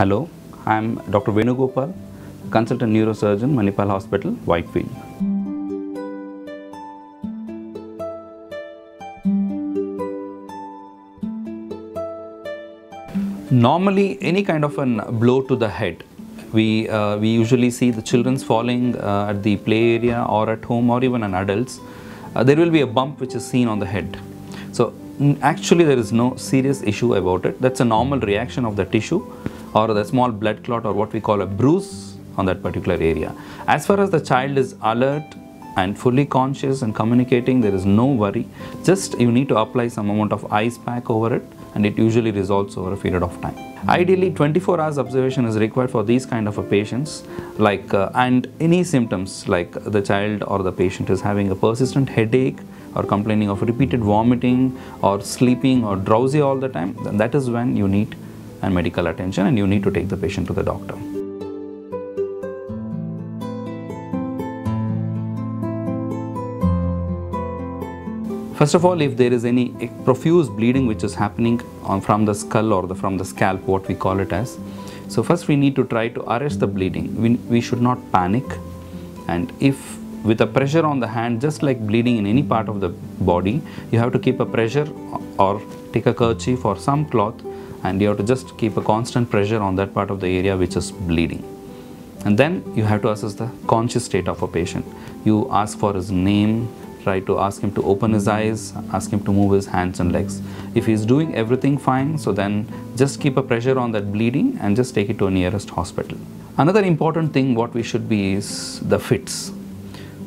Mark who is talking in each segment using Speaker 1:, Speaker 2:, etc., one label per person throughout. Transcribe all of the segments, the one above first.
Speaker 1: Hello, I am Dr. Venugopal, consultant neurosurgeon, Manipal Hospital, Whitefield. Normally, any kind of a blow to the head, we usually see the children falling at the play area or at home or even in adults. There will be a bump which is seen on the head. So actually there is no serious issue about it. That's a normal reaction of the tissue or the small blood clot or what we call a bruise on that particular area. As far as the child is alert and fully conscious and communicating, there is no worry. Just you need to apply some amount of ice pack over it and it usually resolves over a period of time. Ideally 24 hours observation is required for these kind of a patients, and any symptoms like the child or the patient is having a persistent headache or complaining of repeated vomiting or sleeping or drowsy all the time, then that is when you need a medical attention and you need to take the patient to the doctor. First of all, if there is any profuse bleeding which is happening from the skull or from the scalp, what we call it as, so first we need to try to arrest the bleeding. We should not panic, and if with a pressure on the hand, just like bleeding in any part of the body, you have to keep a pressure or take a kerchief or some cloth and you have to just keep a constant pressure on that part of the area which is bleeding. And then you have to assess the conscious state of a patient. You ask for his name, try to ask him to open his eyes, ask him to move his hands and legs. If he is doing everything fine, so then just keep a pressure on that bleeding and just take it to a nearest hospital. Another important thing what we should be is the fits.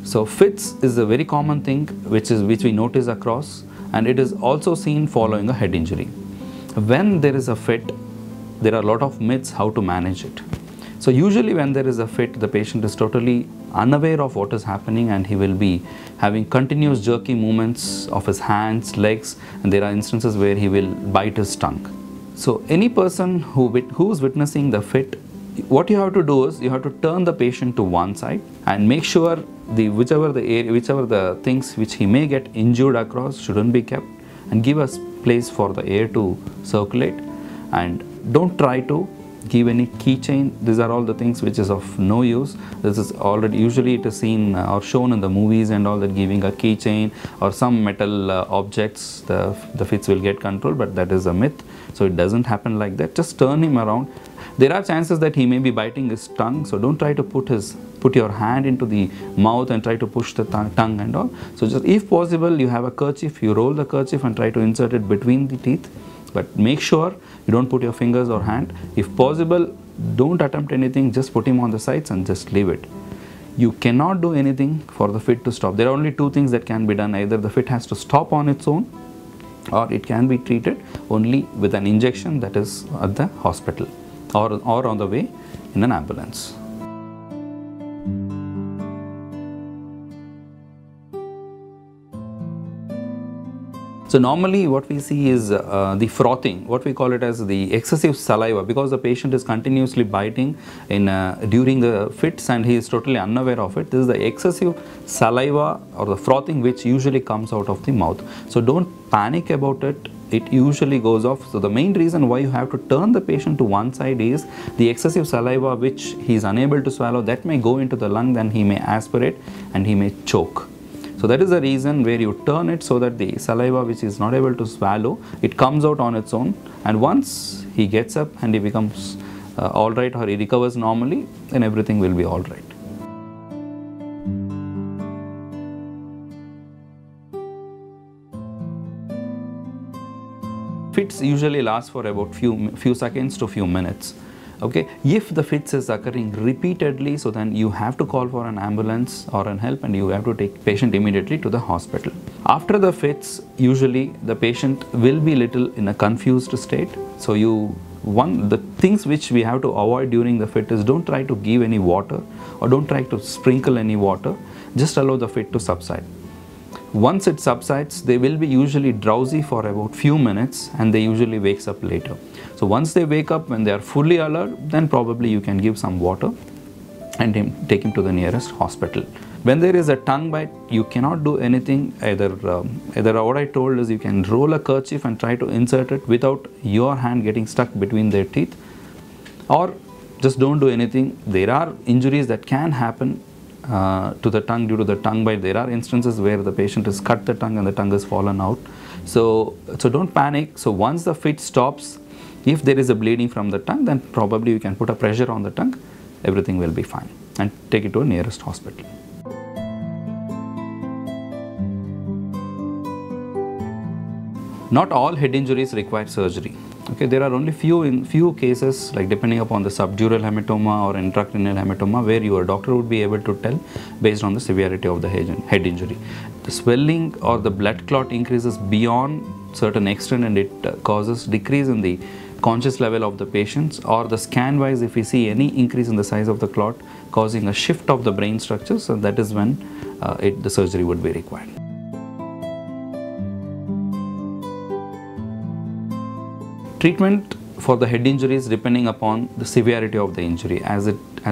Speaker 1: So fits is a very common thing which we notice across, and it is also seen following a head injury. When there is a fit, there are a lot of myths how to manage it. So usually when there is a fit, the patient is totally unaware of what is happening and he will be having continuous jerky movements of his hands, legs, and there are instances where he will bite his tongue. So any person who is witnessing the fit, what you have to do is you have to turn the patient to one side and make sure whichever the things which he may get injured across shouldn't be kept, and give us place for the air to circulate, and don't try to give any keychain. These are all the things which is of no use. This is already usually it is seen or shown in the movies and all, that giving a keychain or some metal objects the fits will get control, but that is a myth. So it doesn't happen like that. Just turn him around. There are chances that he may be biting his tongue, so don't try to put your hand into the mouth and try to push the tongue and all. So just if possible, you have a kerchief, you roll the kerchief and try to insert it between the teeth, but make sure you don't put your fingers or hand. If possible, don't attempt anything, just put him on the sides and just leave it. You cannot do anything for the fit to stop. There are only two things that can be done. Either the fit has to stop on its own, or it can be treated only with an injection, that is at the hospital or on the way in an ambulance. So normally what we see is the frothing, what we call it as the excessive saliva, because the patient is continuously biting during the fits and he is totally unaware of it. This is the excessive saliva or the frothing which usually comes out of the mouth. So don't panic about it. It usually goes off. So the main reason why you have to turn the patient to one side is the excessive saliva which he is unable to swallow, that may go into the lung, then he may aspirate and he may choke. So that is the reason where you turn it so that the saliva which is not able to swallow, it comes out on its own, and once he gets up and he becomes alright or he recovers normally, then everything will be alright. Fits usually last for about few seconds to few minutes. Okay, if the fits is occurring repeatedly, so then you have to call for an ambulance or an help and you have to take patient immediately to the hospital. After the fits, usually the patient will be little in a confused state. So the things which we have to avoid during the fit is don't try to give any water or don't try to sprinkle any water. Just allow the fit to subside. Once it subsides, they will be usually drowsy for about few minutes and they usually wakes up later. So once they wake up, when they are fully alert, then probably you can give some water and take him to the nearest hospital. When there is a tongue bite, you cannot do anything. Either what I told is you can roll a kerchief and try to insert it without your hand getting stuck between their teeth. or just don't do anything. There are injuries that can happen to the tongue due to the tongue bite. There are instances where the patient has cut the tongue and the tongue has fallen out. So don't panic. So once the fit stops, if there is a bleeding from the tongue, then probably you can put a pressure on the tongue, everything will be fine, and take it to a nearest hospital. Not all head injuries require surgery. Okay, there are only few cases, like depending upon the subdural hematoma or intracranial hematoma, where your doctor would be able to tell based on the severity of the head injury. The swelling or the blood clot increases beyond certain extent and it causes decrease in the conscious level of the patients, or the scan wise if we see any increase in the size of the clot causing a shift of the brain structures, and that is when the surgery would be required. Treatment for the head injuries depending upon the severity of the injury, as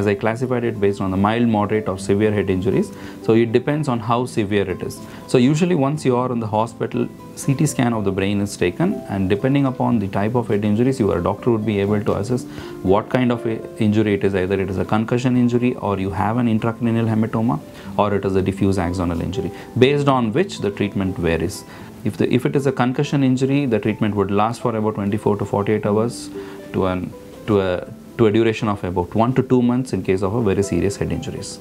Speaker 1: I classified it based on the mild, moderate or severe head injuries. So it depends on how severe it is. So usually once you are in the hospital, CT scan of the brain is taken, and depending upon the type of head injuries, your doctor would be able to assess what kind of injury it is. Either it is a concussion injury, or you have an intracranial hematoma, or it is a diffuse axonal injury, based on which the treatment varies. If it is a concussion injury, the treatment would last for about 24 to 48 hours to a duration of about 1 to 2 months in case of a very serious head injuries.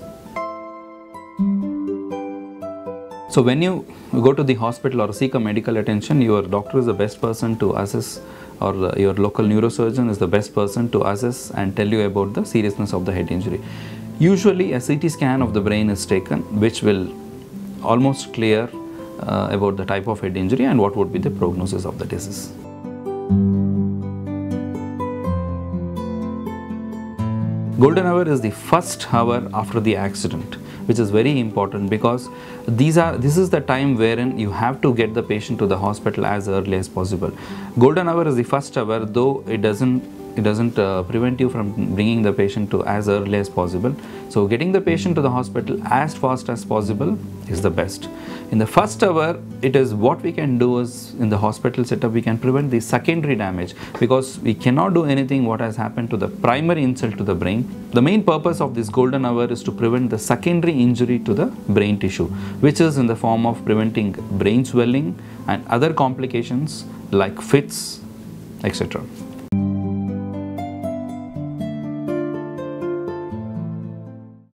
Speaker 1: So when you go to the hospital or seek a medical attention, your doctor is the best person to assess, or your local neurosurgeon is the best person to assess and tell you about the seriousness of the head injury. Usually a CT scan of the brain is taken, which will almost clear about the type of head injury and what would be the prognosis of the disease. Golden hour is the first hour after the accident, which is very important, because this is the time wherein you have to get the patient to the hospital as early as possible. Golden hour is the first hour, though it doesn't prevent you from bringing the patient to as early as possible. So getting the patient to the hospital as fast as possible is the best. In the first hour, it is what we can do is, in the hospital setup, we can prevent the secondary damage, because we cannot do anything what has happened to the primary insult to the brain. The main purpose of this golden hour is to prevent the secondary injury to the brain tissue, which is in the form of preventing brain swelling and other complications like fits, etc.